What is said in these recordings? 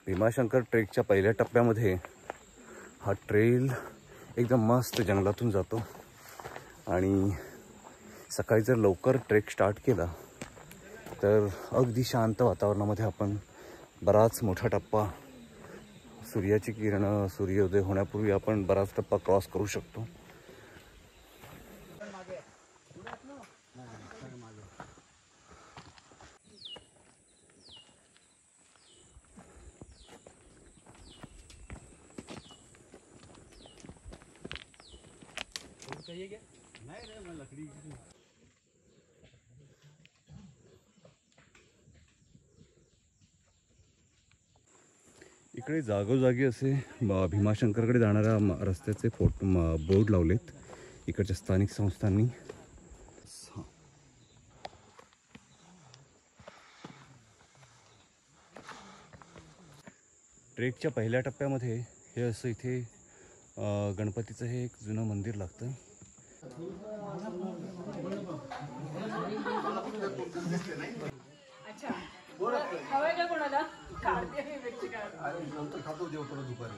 भीमाशंकर ट्रेकच्या पहिल्या टप्प्यामध्ये हा ट्रेल एकदम मस्त जंगलातून जातो आणि सकाळी जर लवकर ट्रेक स्टार्ट केला तर अगदी शांत वातावरणामध्ये आपण बराच मोठा टप्पा, सूर्याची किरणं सूर्योदय होण्यापूर्वी आपण बराच टप्पा क्रॉस करू शकतो. इकडे जागोजागी असे भीमाशंकरकडे जाणाऱ्या रस्त्याचे बोर्ड लावलेत इकडच्या स्थानिक संस्थांनी. ट्रेकच्या पहिल्या टप्प्यामध्ये हे असं इथे गणपतीचं हे एक जुनं मंदिर लागतं. खातो जेव परत दुपारी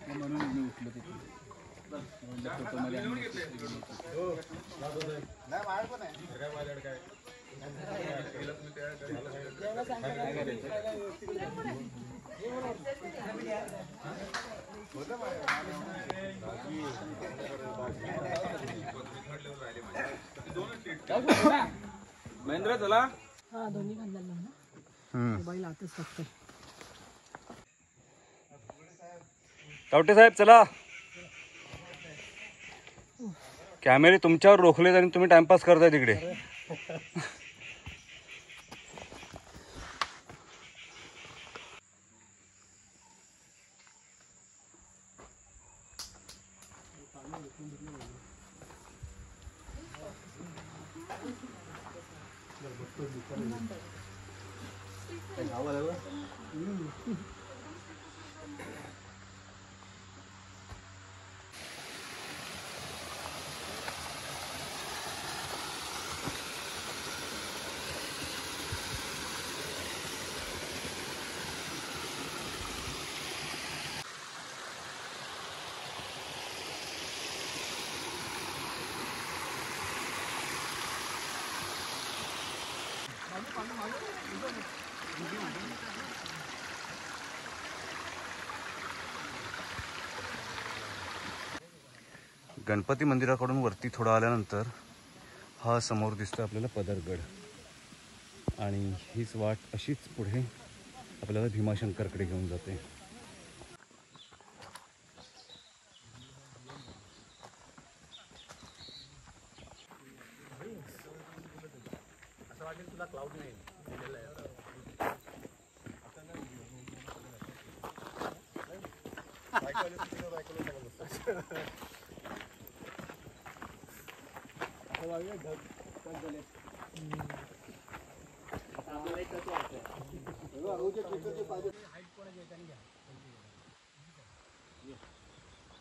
म्हणून मी उठलो तिथे. महेंद्र चला. हा दोन्ही खांद्याला ना बैल आतच फक्त. तावटे साहेब चला. कॅमेरे तुमच्यावर रोखलेत आणि तुम्ही टाइमपास करताय तिकडे. गणपती मंदिराकडून वरती थोडं आल्यानंतर हा समोर दिसतो आपल्याला पदरगड आणि हीच वाट अशीच पुढे आपल्याला भीमाशंकरकडे घेऊन जाते. असं वाटेल तुला क्लाउड नाही.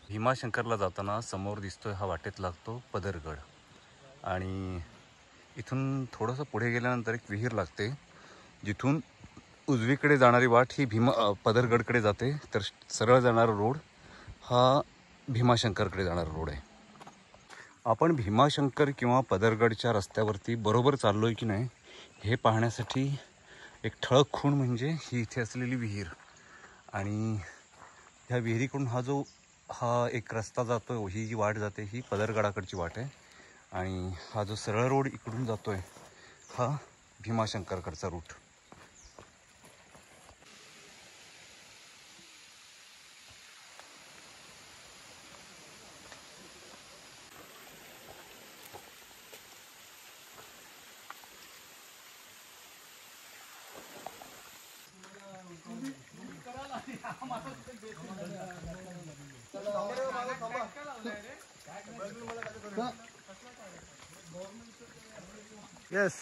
भीमाशंकरला जाताना समोर दिसतोय हा वाटेत लागतो पदरगड आणि इथून थोडंसं पुढे गेल्यानंतर एक विहीर लागते जिथून उजवीकडे जाणारी वाट ही पदरगडकडे जाते. तर सरळ जाणारा रोड हा भीमाशंकरकडे जाणारा रोड आहे. आपण भीमाशंकर किंवा पदरगडच्या रस्त्यावरती बरोबर चाललो आहे की नाही हे पाहण्यासाठी एक ठळक खूण म्हणजे ही इथे असलेली विहीर आणि ह्या विहिरीकडून हा एक रस्ता जातो. ही जी वाट जाते ही पदरगडाकडची वाट आहे आणि हा जो सरळ रोड इकडून जातोय हा भीमाशंकरकडचा रूट. येस.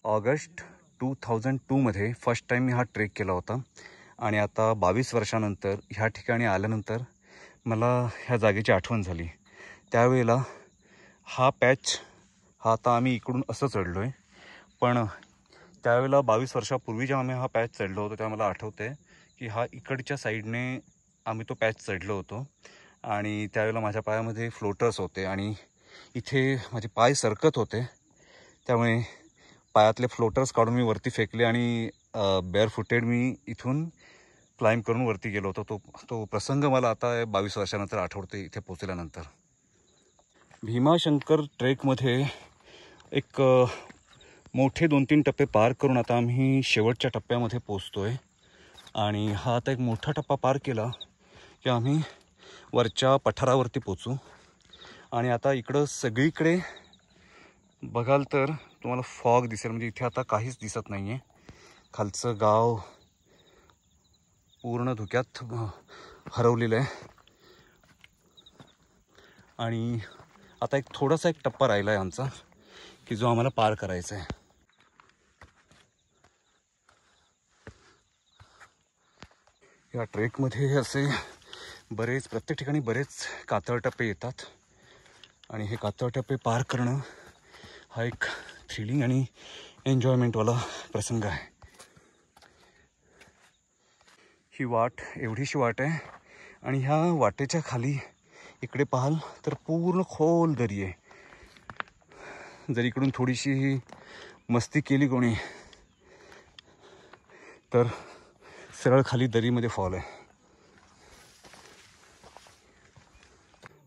ऑगस्ट 2002मध्ये फर्स्ट टाईम मी हा ट्रेक केला होता आणि आता 22 वर्षानंतर ह्या ठिकाणी आल्यानंतर मला ह्या जागेची आठवण झाली. त्यावेळेला हा पॅच हा आता आम्ही इकडून असं चढलो आहे, पण त्यावेळेला 22 वर्षापूर्वी जेव्हा आम्ही हा पॅच चढलो होतो तेव्हा मला आठवतं आहे की हा इकडच्या साईडने आम्ही तो पॅच चढलो होतो आणि त्यावेळेला माझ्या पायामध्ये फ्लोटर्स होते आणि इथे माझे पाय सरकत होते. त्यामुळे पायातले फ्लोटर्स काढून मी वरती फेकले आणि बेअर फुटेड मी इथून क्लाइंब करून वरती गेलो होतो. तो प्रसंग मला आता 22 वर्षानंतर आठवते इथे पोचल्यानंतर. भीमाशंकर ट्रेकमध्ये एक मोठे 2-3 टप्पे पार करून आता आम्ही शेवटच्या टप्प्यामध्ये पोचतो आहे आणि हा आता एक मोठा टप्पा पार केला की आम्ही वरच्या पठारावरती पोचू. आणि आता इकडं सगळीकडे बघाल तर तुम्हाला फॉग दिसेल, म्हणजे इथे आता काहीच दिसत नाही आहे. खालचं गाव पूर्ण धुक्यात हरवलेलं आहे आणि आता एक थोडासा एक टप्पा राहिला आहे आमचा की जो आम्हाला पार करायचा आहे. या ट्रेकमध्ये असे प्रत्येक ठिकाणी बरेच कातळ टप्पे येतात आणि हे कातळ टप्पे पार करणं हा एक थ्रिलिंग आणि एन्जॉयमेंटवाला प्रसंग आहे. ही वाट एवढीशी वाट आहे आणि ह्या वाटेच्या खाली इकडे पाहाल तर पूर्ण खोल दरी आहे. जर इकडून थोडीशी मस्ती केली कोणी तर सरळ खाली दरीमध्ये फॉल आहे.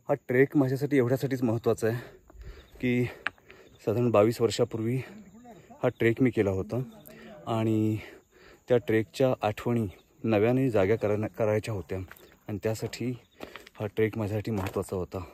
हा ट्रेक माझ्यासाठी एवढ्यासाठीच महत्त्वाचा आहे की साधारण 22 वर्षापूर्वी हा ट्रेक मी केला होता आणि त्या ट्रेकच्या आठवणी नव्याने जाग्या करायच्या होत्या आणि त्यासाठी हा ट्रेक माझ्यासाठी महत्त्वाचा होता.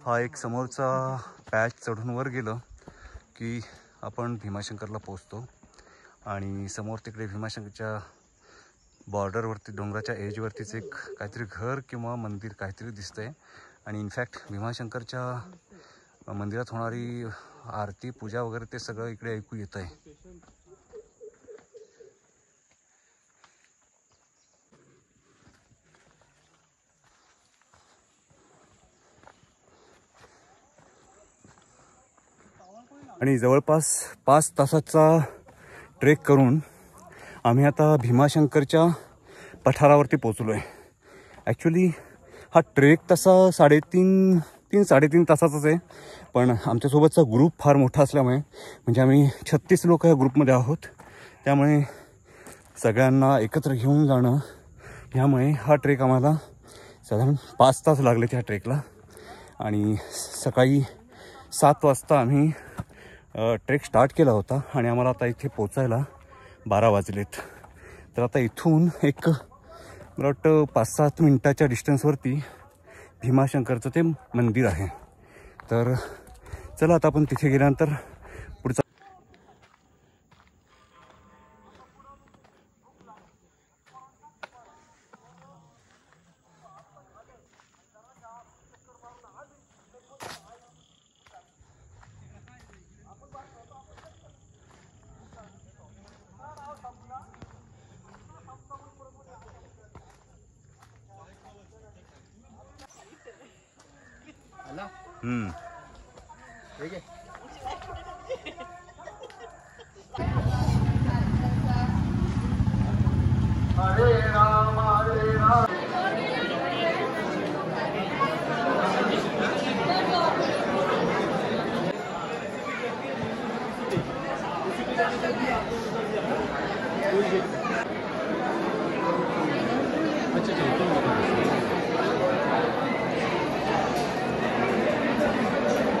हा एक समोरचा पॅच चढून वर गेलं की आपण भीमाशंकरला पोचतो आणि समोर तिकडे भीमाशंकरच्या बॉर्डरवरती डोंगराच्या एजवरतीच एक काहीतरी घर किंवा मंदिर काहीतरी दिसतंय आणि इनफॅक्ट भीमाशंकरच्या मंदिरात होणारी आरती पूजा वगैरे ते सगळं इकडे ऐकू येत आहे. आणि जवळपास 5 तासाचा ट्रेक करून आम्ही आता भीमाशंकरच्या पठारावरती पोचलो आहे. ॲक्च्युली हा ट्रेक तसा 3-3.5 तासाचाच आहे, पण आमच्यासोबतचा ग्रुप फार मोठा असल्यामुळे, म्हणजे आम्ही 36 लोक या ग्रुपमध्ये आहोत, त्यामुळे सगळ्यांना एकत्र घेऊन जाणं ह्यामुळे हा ट्रेक आम्हाला साधारण 5 तास लागले त्या ट्रेकला. आणि सकाळी 7 वाजता आम्ही ट्रेक स्टार्ट केला होता आणि आम्हाला आता इथे पोचायला 12 वाजलेत. तर आता इथून एक मला वाटतं 5-7 मिनटाच्या डिस्टन्सवरती भीमाशंकरचं ते मंदिर आहे. तर चला आता आपण तिथे गेल्यानंतर पुढचा ठीक आहे.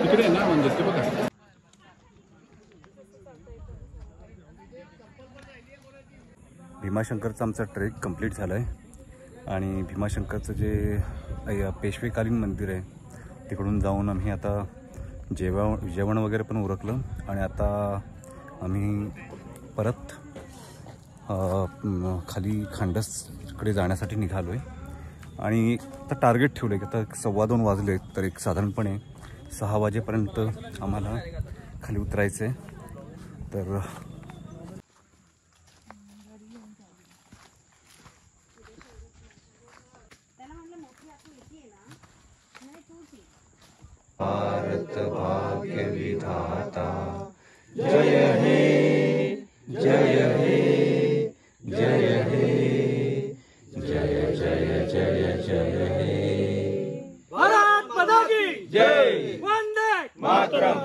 तिकडे ना मंदिर ते बघा. भीमाशंकरचा आमचा ट्रेक कंप्लीट झाला आहे आणि भीमाशंकरचं जे पेशवेकालीन मंदिर आहे तिकडून जाऊन आम्ही आता जेवण वगैरे पण उरकलं आणि आता आम्ही परत खाली खांडसकडे जाण्यासाठी निघालो आहे. आणि आता टार्गेट ठेवलं आहे की आता 2:15 वाजले, तर एक साधारणपणे 6 वाजेपर्यंत आम्हाला खाली उतरायचं आहे. तर भारत भाग्य विधाता जय हे जय हे जय हे जय जय जय जय हे भारत माता की जय. वंदे मातरम.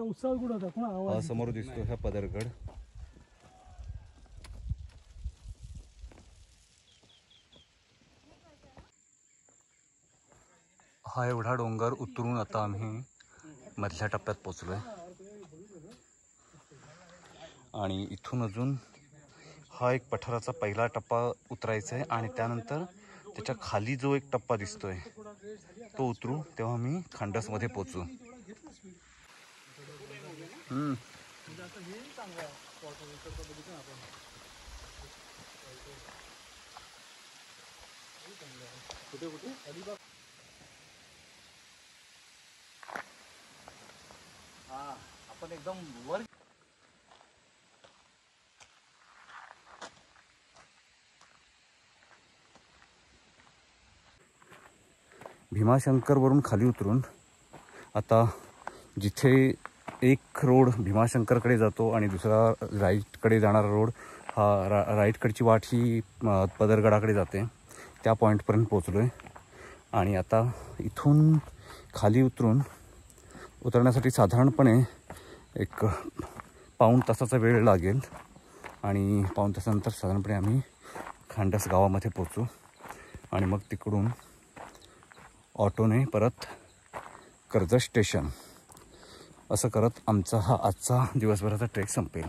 उत्साह कुठं होता कोण आवाज समोर दिसतो हा पदरगड. हा एवढा डोंगर उतरून आता आम्ही मधल्या टप्प्यात पोचलोय आणि इथून अजून हा एक पठाराचा पहिला टप्पा उतरायचा आहे आणि त्यानंतर त्याच्या खाली जो एक टप्पा दिसतोय तो उतरू तेव्हा आम्ही खांडसमध्ये पोचू. आपण एकदम वर. भीमाशंकरवरून खाली उतरून आता जिथे एक रोड भीमाशंकरकडे जातो आणि दुसरा राईटकडे जाणारा रोड हा राईटकडची वाट ही पदरगडाकडे जाते, त्या पॉईंटपर्यंत पोचलो आहे. आणि आता इथून खाली उतरण्यासाठी साधारणपणे एक पाऊण तासाचा वेळ लागेल आणि पाऊण तासानंतर साधारणपणे आम्ही खांडस गावामध्ये पोचू आणि मग तिकडून ऑटोने परत कर्जत स्टेशन असं करत आमचा हा आजचा दिवसभराचा ट्रेक संपेल.